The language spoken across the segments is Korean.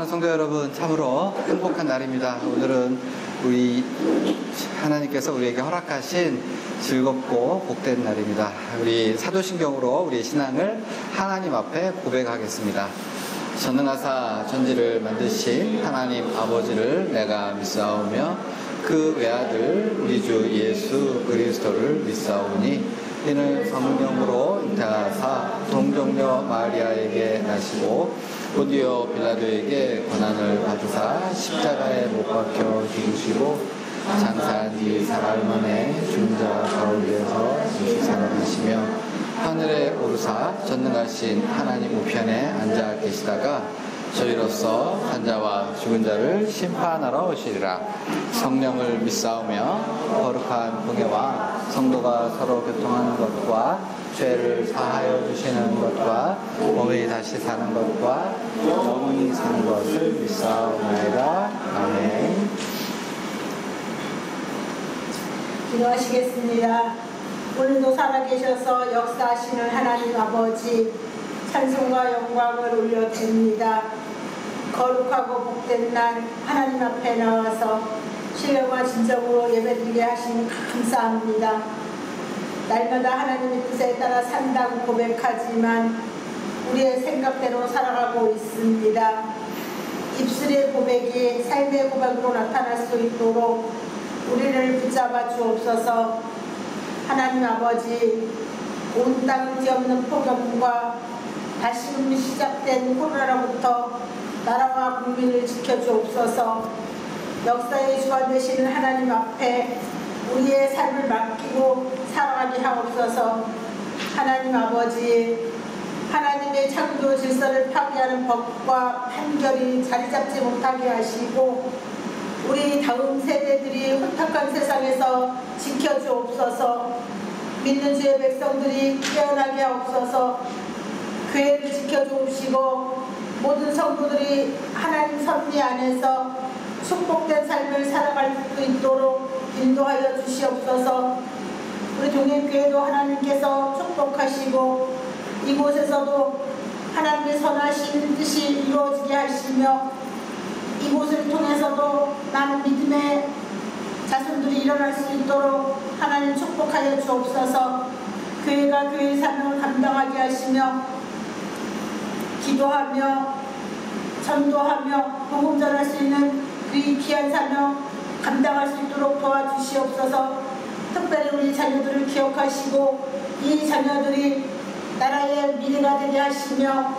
성도 여러분, 참으로 행복한 날입니다. 오늘은 우리 하나님께서 우리에게 허락하신 즐겁고 복된 날입니다. 우리 사도신경으로 우리 신앙을 하나님 앞에 고백하겠습니다. 전능하사 천지를 만드신 하나님 아버지를 내가 믿사오며 그 외아들 우리 주 예수 그리스도를 믿사오니 이는 성령으로 잉태하사 동정녀 마리아에게 나시고 본디오 빌라도에게 고난을 받으사 십자가에 못 박혀 죽으시고 장사한 지 사흘 만에 죽은 자 가운데서 다시 살아나시며 하늘에 오르사 전능하신 하나님 우편에 앉아 계시다가 저희로서 산자와 죽은 자를 심판하러 오시리라. 성령을 믿사오며 거룩한 공예와 성도가 서로 교통하는 것과 죄를 사하여 주시는 것과 몸이 다시 사는 것과 영원히 사는 것을 믿사오나이다. 아멘. 기도하시겠습니다. 오늘도 살아계셔서 역사하시는 하나님 아버지, 찬송과 영광을 올려드립니다. 거룩하고 복된 날 하나님 앞에 나와서 신령과 진정으로 예배드리게 하시니 감사합니다. 날마다 하나님의 뜻에 따라 산다고 고백하지만 우리의 생각대로 살아가고 있습니다. 입술의 고백이 삶의 고백으로 나타날 수 있도록 우리를 붙잡아 주옵소서. 하나님 아버지, 온 땅을 뒤엎는 폭염과 다시금 시작된 코로나로부터 나라와 국민을 지켜주옵소서. 역사의 주관 되시는 하나님 앞에 우리의 삶을 맡기고 살아가게 하옵소서. 하나님 아버지, 하나님의 창조 질서를 파괴하는 법과 판결이 자리 잡지 못하게 하시고 우리 다음 세대들이 혼탁한 세상에서 지켜주옵소서. 믿는 주의 백성들이 깨어나게 하옵소서. 교회를 지켜주옵시고 모든 성도들이 하나님 섭리 안에서 축복된 삶을 살아갈 수 있도록 인도하여 주시옵소서. 우리 동행교회도 하나님께서 축복하시고 이곳에서도 하나님의 선하신 뜻이 이루어지게 하시며 이곳을 통해서도 많은 믿음의 자손들이 일어날 수 있도록 하나님 축복하여 주옵소서. 교회가 교회의 사명을 감당하게 하시며 기도하며 전도하며 복음 전할 수 있는 이 귀한 사명 감당할 수 있도록 도와주시옵소서. 특별히 우리 자녀들을 기억하시고 이 자녀들이 나라의 미래가 되게 하시며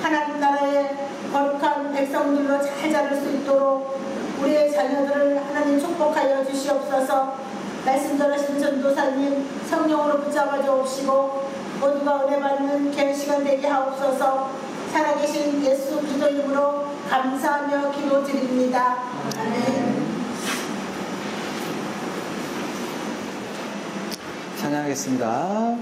하나님 나라의 거룩한 백성들로 잘 자랄 수 있도록 우리의 자녀들을 하나님 축복하여 주시옵소서. 말씀 전하시는 전도사님 성령으로 붙잡아 주옵시고 모두가 은혜 받는 귀한 시간 되게 하옵소서. 살아계신 예수 그리스도 이름으로 감사하며 기도드립니다. 아멘. 찬양하겠습니다.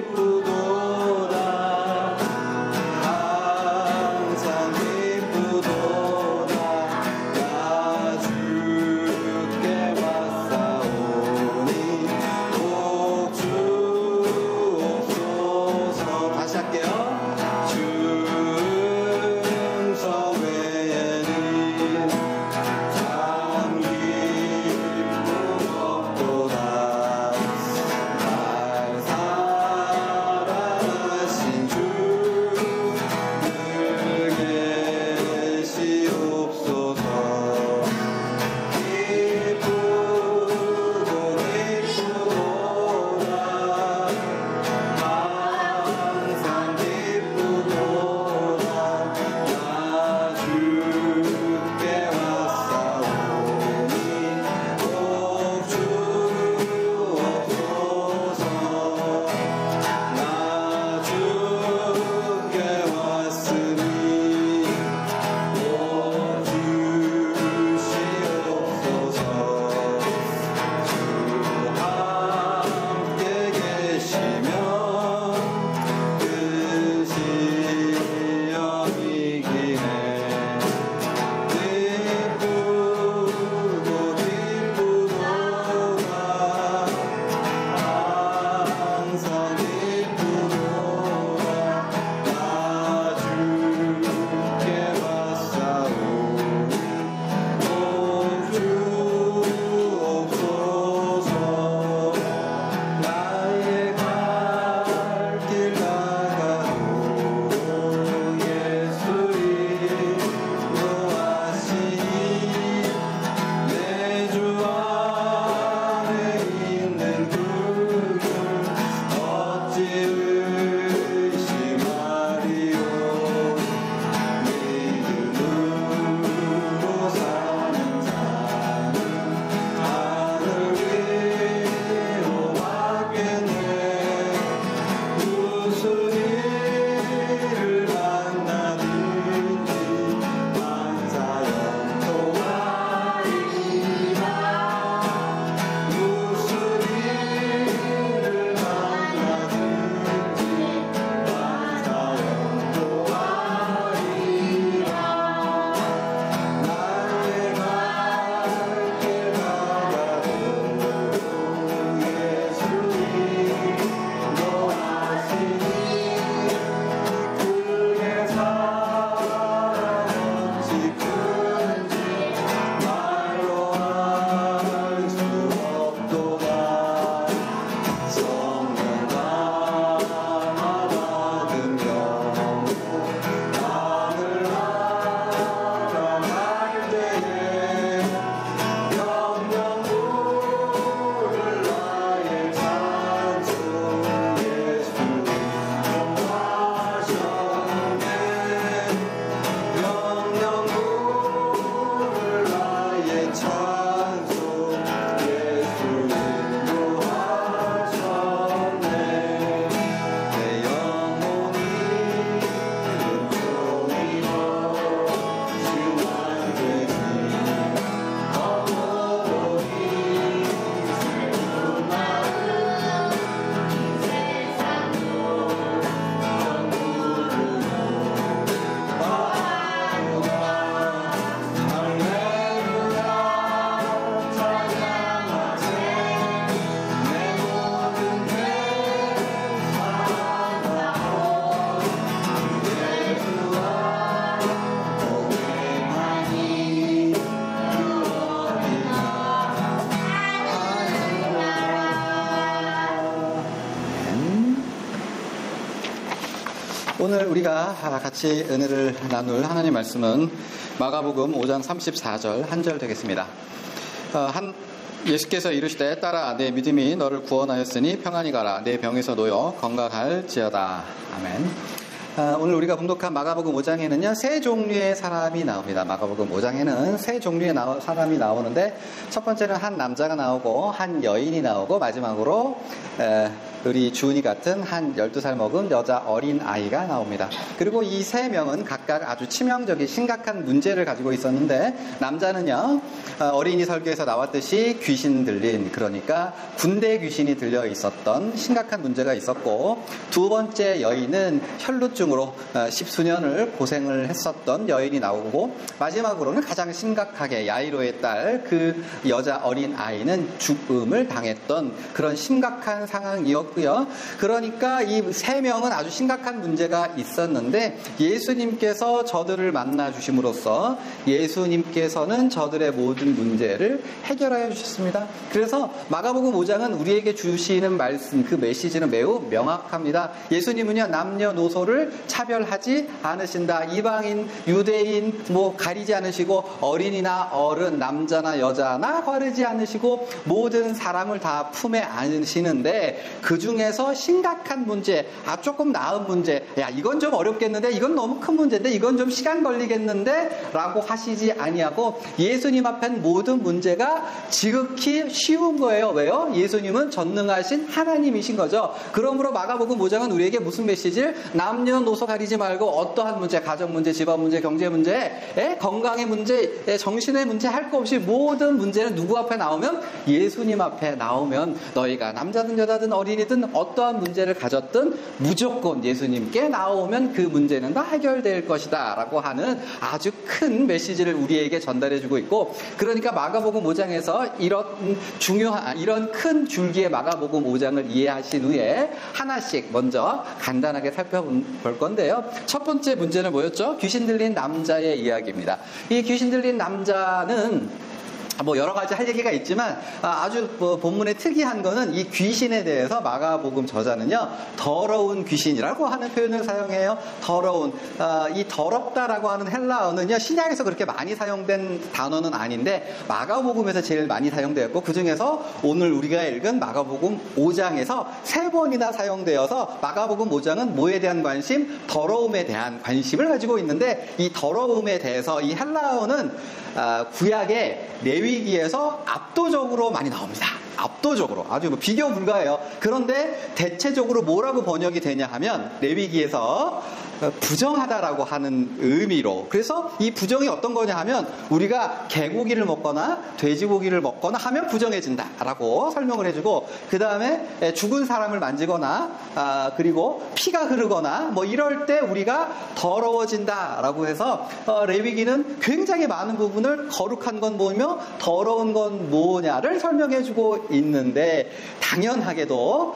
기쁘고 오늘 우리가 같이 은혜를 나눌 하나님 말씀은 마가복음 5장 34절 한 절 되겠습니다. 예수께서 이르시되 따라 내 믿음이 너를 구원하였으니 평안히 가라 내 병에서 놓여 건강할지어다. 아멘. 오늘 우리가 봉독한 마가복음 5장에는요, 세 종류의 사람이 나옵니다. 마가복음 5장에는 세 종류의 사람이 나오는데, 첫 번째는 한 남자가 나오고, 한 여인이 나오고, 마지막으로, 우리 주은이 같은 한 12살 먹은 여자 어린 아이가 나옵니다. 그리고 이 세 명은 각각 아주 치명적인 심각한 문제를 가지고 있었는데, 남자는요, 어린이 설교에서 나왔듯이 귀신 들린, 그러니까 군대 귀신이 들려 있었던 심각한 문제가 있었고, 두 번째 여인은 혈루증으로 십수년을 고생을 했었던 여인이 나오고, 마지막으로는 가장 심각하게 야이로의 딸, 그 여자 어린 아이는 죽음을 당했던 그런 심각한 상황이었고요. 그러니까 이 세 명은 아주 심각한 문제가 있었는데, 예수님께서 저들을 만나 주심으로써 예수님께서는 저들의 모든 문제를 해결하여 주셨습니다. 그래서 마가복음 5장은 우리에게 주시는 말씀, 그 메시지는 매우 명확합니다. 예수님은요, 남녀노소를 차별하지 않으신다. 이방인, 유대인 가리지 않으시고, 어린이나 어른, 남자나 여자나 가리지 않으시고, 모든 사람을 다 품에 안으시는데, 그 중에서 심각한 문제, 조금 나은 문제, 야 이건 좀 어렵겠는데, 이건 너무 큰 문제인데, 이건 좀 시간 걸리겠는데 라고 하시지 아니하고, 예수님 앞엔 모든 문제가 지극히 쉬운 거예요. 왜요? 예수님은 전능하신 하나님이신 거죠. 그러므로 마가복음 5장은 우리에게 무슨 메시지를, 남녀노소 가리지 말고 어떠한 문제, 가정 문제, 집안 문제, 경제 문제, 건강의 문제, 정신의 문제 할 거 없이 모든 문제는 누구 앞에 나오면, 예수님 앞에 나오면, 너희가 남자든 여자든 어린이든 어떠한 문제를 가졌든 무조건 예수님께 나오면 그 문제는 다 해결될 것이다 라고 하는 아주 큰 메시지를 우리에게 전달해 주고 있고, 그러니까 마가복음 5장에서 이런 큰 줄기의 마가복음 5장을 이해하신 후에 하나씩 먼저 간단하게 살펴볼 건데요. 첫 번째 문제는 뭐였죠? 귀신 들린 남자의 이야기입니다. 이 귀신 들린 남자는 여러 가지 할 얘기가 있지만, 아주 본문의 특이한 거는 이 귀신에 대해서 마가복음 저자는요, 더러운 귀신이라고 하는 표현을 사용해요. 더러운. 이 더럽다라고 하는 헬라어는요, 신약에서 그렇게 많이 사용된 단어는 아닌데, 마가복음에서 제일 많이 사용되었고, 그 중에서 오늘 우리가 읽은 마가복음 5장에서 3번이나 사용되어서, 마가복음 5장은 뭐에 대한 관심? 더러움에 대한 관심을 가지고 있는데, 이 더러움에 대해서 이 헬라어는 구약의 레위기에서 압도적으로 많이 나옵니다. 압도적으로. 아주 비교 불가해요. 그런데 대체적으로 뭐라고 번역이 되냐 하면, 레위기에서 부정하다라고 하는 의미로. 그래서 이 부정이 어떤 거냐 하면, 우리가 개고기를 먹거나 돼지고기를 먹거나 하면 부정해진다라고 설명을 해주고, 그 다음에 죽은 사람을 만지거나 그리고 피가 흐르거나 이럴 때 우리가 더러워진다라고 해서 레위기는 굉장히 많은 부분을 거룩한 건 뭐며 더러운 건 뭐냐를 설명해주고 있는데, 당연하게도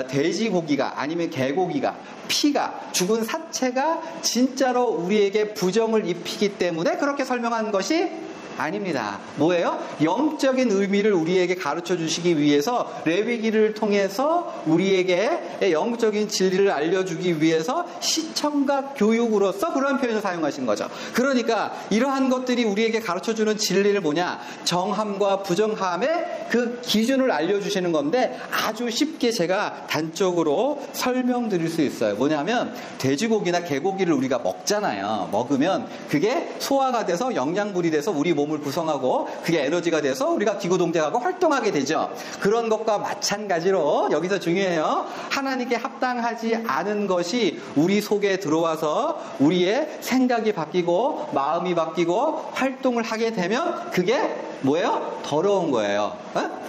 돼지고기가 아니면 개고기가, 피가, 죽은 사체가 진짜로 우리에게 부정을 입히기 때문에 그렇게 설명한 것이 아닙니다. 뭐예요? 영적인 의미를 우리에게 가르쳐 주시기 위해서, 레위기를 통해서 우리에게 영적인 진리를 알려주기 위해서 시청각 교육으로서 그런 표현을 사용하신 거죠. 그러니까 이러한 것들이 우리에게 가르쳐 주는 진리를 뭐냐? 정함과 부정함의 그 기준을 알려주시는 건데, 아주 쉽게 제가 단적으로 설명드릴 수 있어요. 뭐냐면, 돼지고기나 개고기를 우리가 먹잖아요. 먹으면 그게 소화가 돼서 영양분이 돼서 우리 몸을 구성하고, 그게 에너지가 돼서 우리가 기구동작하고 활동하게 되죠. 그런 것과 마찬가지로 여기서 중요해요. 하나님께 합당하지 않은 것이 우리 속에 들어와서 우리의 생각이 바뀌고 마음이 바뀌고 활동을 하게 되면 그게 뭐예요? 더러운 거예요.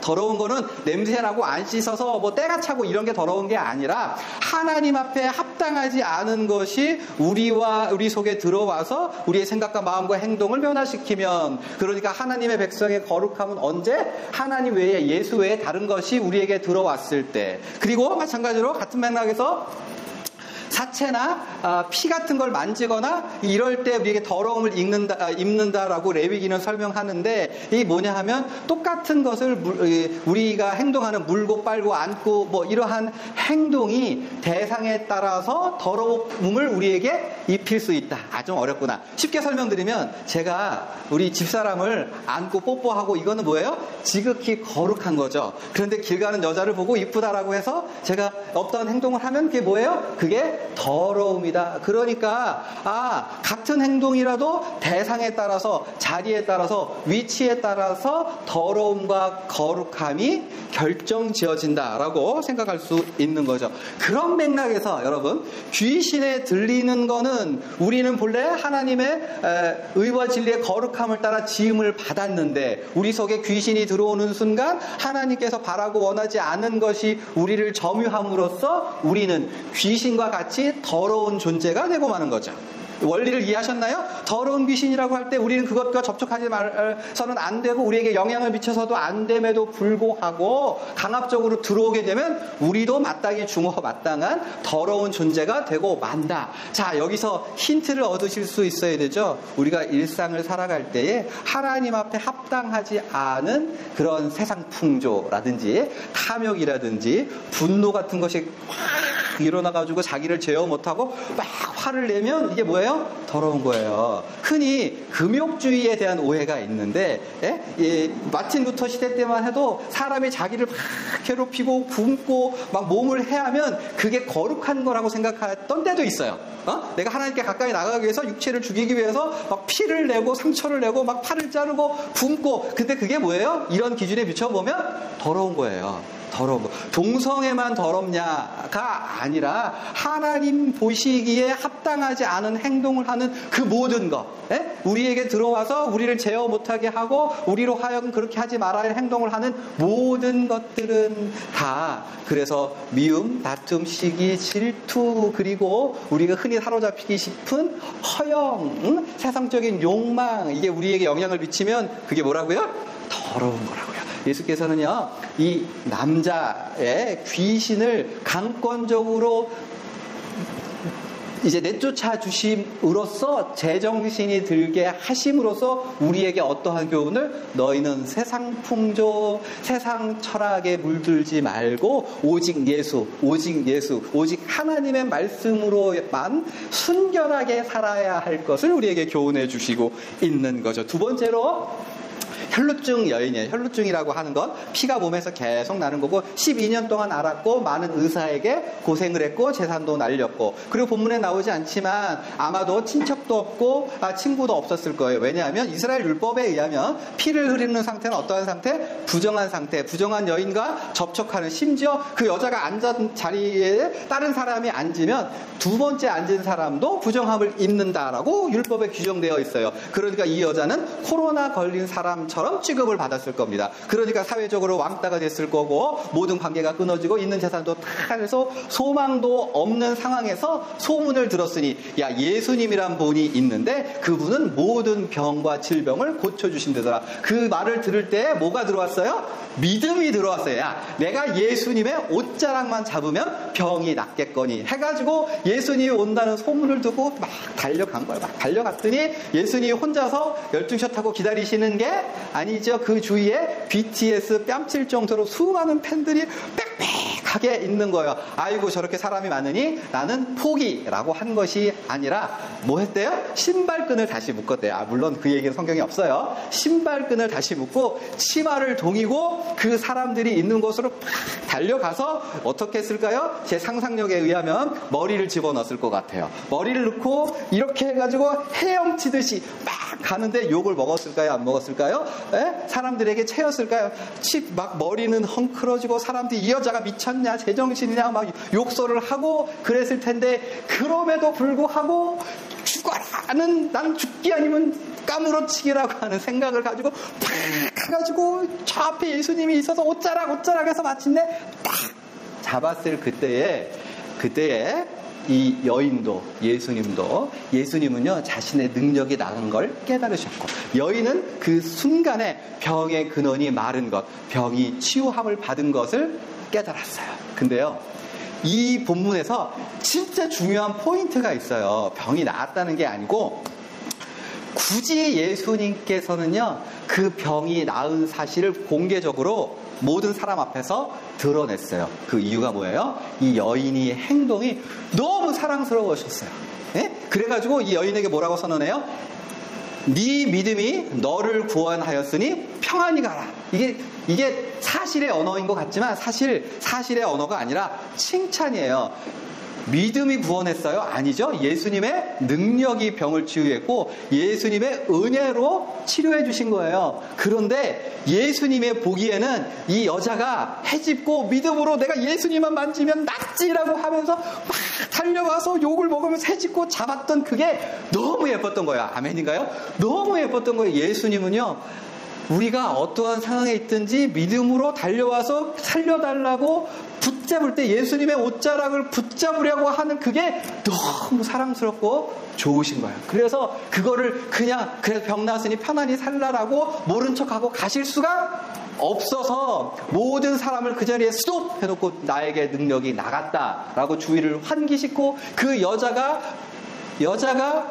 더러운 거는 냄새나고 안 씻어서 때가 차고 이런 게 더러운 게 아니라, 하나님 앞에 합당하지 않은 것이 우리 속에 들어와서 우리의 생각과 마음과 행동을 변화시키면, 그러니까 하나님의 백성의 거룩함은 언제? 하나님 외에, 예수 외에 다른 것이 우리에게 들어왔을 때. 그리고 마찬가지로 같은 맥락에서 사체나 피 같은 걸 만지거나 이럴 때 우리에게 더러움을 입는다라고 레위기는 설명하는데, 이게 뭐냐 하면 똑같은 것을 우리가 행동하는 물고 빨고 안고 뭐 이러한 행동이 대상에 따라서 더러움을 우리에게 입힐 수 있다. 좀 어렵구나. 쉽게 설명드리면, 제가 우리 집사람을 안고 뽀뽀하고 이거는 뭐예요? 지극히 거룩한 거죠. 그런데 길 가는 여자를 보고 이쁘다라고 해서 제가 어떤 행동을 하면 그게 뭐예요? 그게 더러움이다. 그러니까 같은 행동이라도 대상에 따라서, 자리에 따라서, 위치에 따라서 더러움과 거룩함이 결정지어진다라고 생각할 수 있는 거죠. 그런 맥락에서 여러분, 귀신에 들리는 거는, 우리는 본래 하나님의 의와 진리의 거룩함을 따라 지음을 받았는데, 우리 속에 귀신이 들어오는 순간 하나님께서 바라고 원하지 않은 것이 우리를 점유함으로써 우리는 귀신과 같이 더러운 존재가 되고 마는 거죠. 원리를 이해하셨나요? 더러운 귀신이라고 할 때 우리는 그것과 접촉하지 말서는 안 되고, 우리에게 영향을 미쳐서도 안 됨에도 불구하고 강압적으로 들어오게 되면 우리도 마땅히 마땅한 더러운 존재가 되고 만다. 자, 여기서 힌트를 얻으실 수 있어야 되죠. 우리가 일상을 살아갈 때에 하나님 앞에 합당하지 않은 그런 세상 풍조라든지 탐욕이라든지 분노 같은 것이 확 일어나가지고 자기를 제어 못하고 막 화를 내면 이게 뭐예요? 더러운 거예요. 흔히 금욕주의에 대한 오해가 있는데, 마틴 루터 시대 때만 해도 사람이 자기를 막 괴롭히고 굶고 막 몸을 해하면 그게 거룩한 거라고 생각했던 때도 있어요. 내가 하나님께 가까이 나가기 위해서, 육체를 죽이기 위해서 막 피를 내고 상처를 내고 막 팔을 자르고 굶고, 근데 그게 뭐예요? 이런 기준에 비춰보면 더러운 거예요. 더러운 거. 동성애만 더럽냐가 아니라 하나님 보시기에 합당하지 않은 행동을 하는 그 모든 것, 우리에게 들어와서 우리를 제어 못하게 하고 우리로 하여금 그렇게 하지 말아야 행동을 하는 모든 것들은 다, 그래서 미움, 다툼, 시기, 질투, 그리고 우리가 흔히 사로잡히기 싶은 허영, 세상적인 욕망, 이게 우리에게 영향을 미치면 그게 뭐라고요? 더러운 거라고요. 예수께서는요, 이 남자의 귀신을 강권적으로 이제 내쫓아 주심으로써, 제정신이 들게 하심으로써 우리에게 어떠한 교훈을, 너희는 세상 풍조, 세상 철학에 물들지 말고 오직 예수, 오직 하나님의 말씀으로만 순결하게 살아야 할 것을 우리에게 교훈해 주시고 있는 거죠. 두 번째로, 혈루증 여인이에요. 혈루증이라고 하는 건 피가 몸에서 계속 나는 거고, 12년 동안 앓았고 많은 의사에게 고생을 했고 재산도 날렸고, 그리고 본문에 나오지 않지만 아마도 친척도 없고 친구도 없었을 거예요. 왜냐하면 이스라엘 율법에 의하면 피를 흐리는 상태는 어떠한 상태? 부정한 상태. 부정한 여인과 접촉하는, 심지어 그 여자가 앉은 자리에 다른 사람이 앉으면 두 번째 앉은 사람도 부정함을 입는다라고 율법에 규정되어 있어요. 그러니까 이 여자는 코로나 걸린 사람처럼 취급을 받았을 겁니다. 그러니까 사회적으로 왕따가 됐을 거고, 모든 관계가 끊어지고 있는 재산도 다 해서 소망도 없는 상황에서 소문을 들었으니, 야, 예수님이란 분이 있는데 그분은 모든 병과 질병을 고쳐주신다더라. 그 말을 들을 때 뭐가 들어왔어요? 믿음이 들어왔어요. 야, 내가 예수님의 옷자락만 잡으면 병이 낫겠거니 해가지고 예수님이 온다는 소문을 듣고 막 달려간 거예요. 막 달려갔더니 예수님이 혼자서 열중샷 하고 기다리시는 게 아니죠. 그 주위에 BTS 뺨칠 정도로 수많은 팬들이 빽빽하게 있는 거예요. 아이고, 저렇게 사람이 많으니 나는 포기라고 한 것이 아니라 뭐 했대요? 신발끈을 다시 묶었대요. 물론 그 얘기는 성경에 없어요. 신발끈을 다시 묶고 치마를 동이고 그 사람들이 있는 곳으로 팍 달려가서 어떻게 했을까요? 제 상상력에 의하면 머리를 집어넣었을 것 같아요. 머리를 넣고 이렇게 해가지고 헤엄치듯이 막 가는데 욕을 먹었을까요? 안 먹었을까요? 사람들에게 채였을까요? 막 머리는 헝클어지고 사람들이 이 여자가 미쳤냐, 제정신이냐 막 욕설을 하고 그랬을 텐데, 그럼에도 불구하고 죽어라는, 난 죽기 아니면 까무러치기라고 하는 생각을 가지고 팍 해가지고 저 앞에 예수님이 있어서 옷자락 해서 마침내 딱 잡았을 그때에 이 여인도, 예수님은요, 자신의 능력이 나간 걸 깨달으셨고, 여인은 그 순간에 병의 근원이 마른 것, 병이 치유함을 받은 것을 깨달았어요. 근데요, 이 본문에서 진짜 중요한 포인트가 있어요. 병이 나았다는 게 아니고 굳이 예수님께서는요, 그 병이 나은 사실을 공개적으로 모든 사람 앞에서 드러냈어요. 그 이유가 뭐예요? 이 여인의 행동이 너무 사랑스러우셨어요. 예? 그래가지고 이 여인에게 뭐라고 선언해요? 네 믿음이 너를 구원하였으니 평안히 가라. 이게 사실의 언어인 것 같지만 사실의 언어가 아니라 칭찬이에요. 믿음이 구원했어요? 아니죠. 예수님의 능력이 병을 치유했고 예수님의 은혜로 치료해 주신 거예요. 그런데 예수님의 보기에는 이 여자가 헤집고 믿음으로 내가 예수님만 만지면 낫지라고 하면서 막 달려와서 욕을 먹으면서 헤집고 잡았던 그게 너무 예뻤던 거야. 아멘인가요? 너무 예뻤던 거예요. 예수님은요, 우리가 어떠한 상황에 있든지 믿음으로 달려와서 살려달라고 붙잡을 때 예수님의 옷자락을 붙잡으려고 하는 그게 너무 사랑스럽고 좋으신 거예요. 그래서 그거를 그래서 병 나았으니 편안히 살라라고 모른 척하고 가실 수가 없어서 모든 사람을 그 자리에 스톱 해놓고 나에게 능력이 나갔다라고 주의를 환기시키고 그 여자가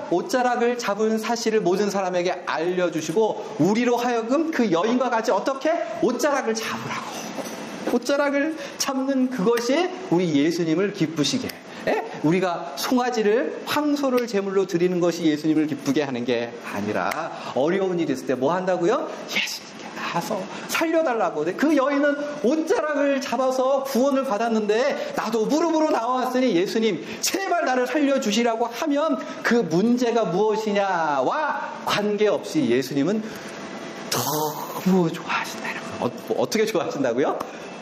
옷자락을 잡은 사실을 모든 사람에게 알려주시고 우리로 하여금 그 여인과 같이 어떻게 옷자락을 잡으라고. 옷자락을 잡는 그것이 우리 예수님을 기쁘시게, 우리가 송아지를 황소를 제물로 드리는 것이 예수님을 기쁘게 하는 게 아니라 어려운 일이 있을 때 뭐 한다고요? 예수님께 나와서 살려달라고. 그 여인은 옷자락을 잡아서 구원을 받았는데 나도 무릎으로 나왔으니 예수님 제발 나를 살려주시라고 하면 그 문제가 무엇이냐와 관계없이 예수님은 너무 좋아하신다는 거예요. 어떻게 좋아하신다고요?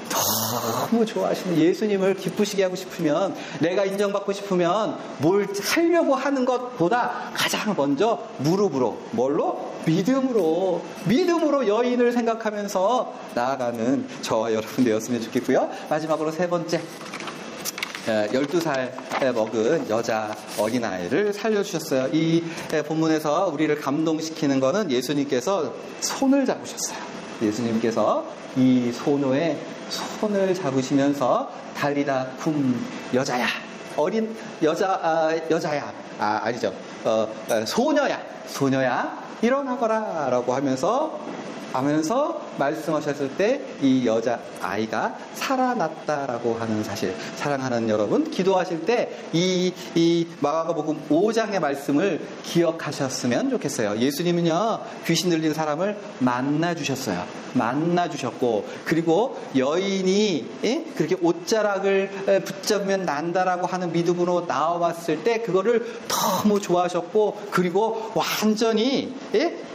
너무 좋아하시는 예수님을 기쁘시게 하고 싶으면, 내가 인정받고 싶으면 뭘 하려고 하는 것보다 가장 먼저 무릎으로, 뭘로? 믿음으로 여인을 생각하면서 나아가는 저와 여러분 되었으면 좋겠고요. 마지막으로 세 번째, 12살 먹은 여자 어린아이를 살려주셨어요. 이 본문에서 우리를 감동시키는 거는 예수님께서 손을 잡으셨어요. 예수님께서 이 소녀의 손을 잡으시면서 달리다 쿰 여자야, 어린 여자야, 아니죠, 소녀야 일어나거라 라고 하면서 말씀하셨을 때 이 여자 아이가 살아났다라고 하는 사실, 사랑하는 여러분, 기도하실 때 이 마가복음 5장의 말씀을 기억하셨으면 좋겠어요. 예수님은요, 귀신 들린 사람을 만나주셨고, 그리고 여인이 그렇게 옷자락을 붙잡으면 난다라고 하는 믿음으로 나와봤을 때 그거를 너무 좋아하셨고, 그리고 완전히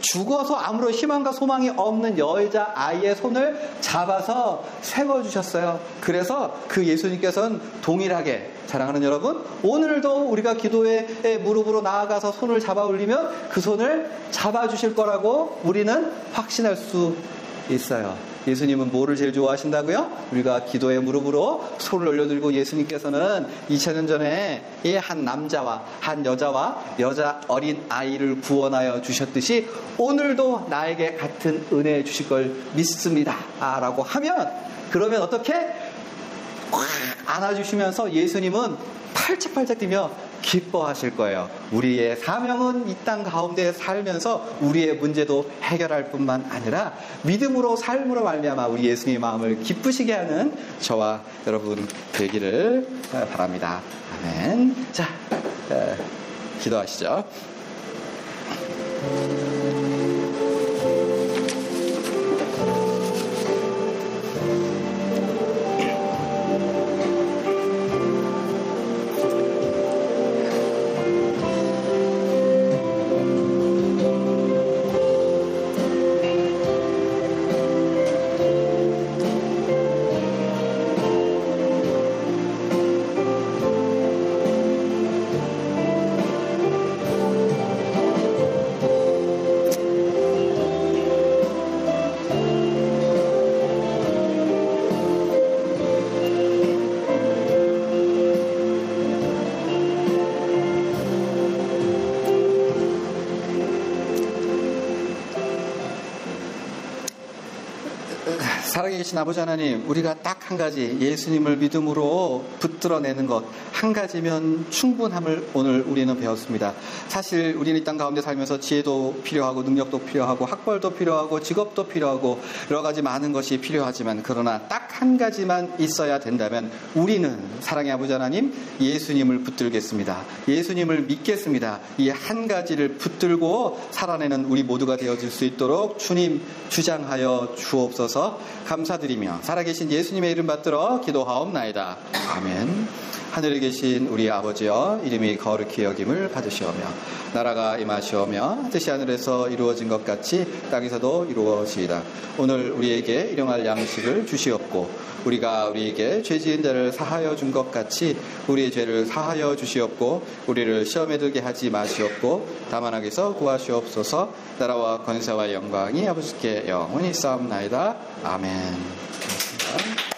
죽어서 아무런 희망과 소망이 없는 여자 아이의 손을 잡아서 세워주셨어요. 그래서 그 예수님께서는 동일하게, 사랑하는 여러분, 오늘도 우리가 기도에 무릎으로 나아가서 손을 잡아 올리면 그 손을 잡아주실 거라고 우리는 확신할 수 있어요. 예수님은 뭐를 제일 좋아하신다고요? 우리가 기도의 무릎으로 손을 올려드리고, 예수님께서는 2000년 전에 한 남자와 한 여자 어린 아이를 구원하여 주셨듯이 오늘도 나에게 같은 은혜 주실 걸 믿습니다 라고 하면, 그러면 어떻게? 꽉 안아주시면서 예수님은 팔짝팔짝 뛰며 기뻐하실 거예요. 우리의 사명은 이 땅 가운데 살면서 우리의 문제도 해결할 뿐만 아니라 믿음으로, 삶으로 말미암아 우리 예수님의 마음을 기쁘시게 하는 저와 여러분 되기를 바랍니다. 아멘. 자, 기도하시죠. 살아계신 아버지 하나님, 우리가 딱 한 가지 예수님을 믿음으로 붙들어내는 것 한 가지면 충분함을 오늘 우리는 배웠습니다. 사실 우리는 이 땅 가운데 살면서 지혜도 필요하고 능력도 필요하고 학벌도 필요하고 직업도 필요하고 여러 가지 많은 것이 필요하지만, 그러나 딱 한 가지만 있어야 된다면 우리는 사랑의 아버지 하나님, 예수님을 붙들겠습니다. 예수님을 믿겠습니다. 이 한 가지를 붙들고 살아내는 우리 모두가 되어질 수 있도록 주님 주장하여 주옵소서. 감사드리며 살아계신 예수님의 이름 받들어 기도하옵나이다. 아멘. 하늘에 계신 우리 아버지여, 이름이 거룩히 여김을 받으시오며 나라가 임하시오며 뜻이 하늘에서 이루어진 것 같이 땅에서도 이루어지이다. 오늘 우리에게 일용할 양식을 주시옵고 우리가 우리에게 죄 지은 자를 사하여 준 것 같이 우리의 죄를 사하여 주시옵고 우리를 시험에 들게 하지 마시옵고 다만 악에서 구하시옵소서. 나라와 권세와 영광이 아버지께 영원히 있사옵나이다. 아멘. 고맙습니다.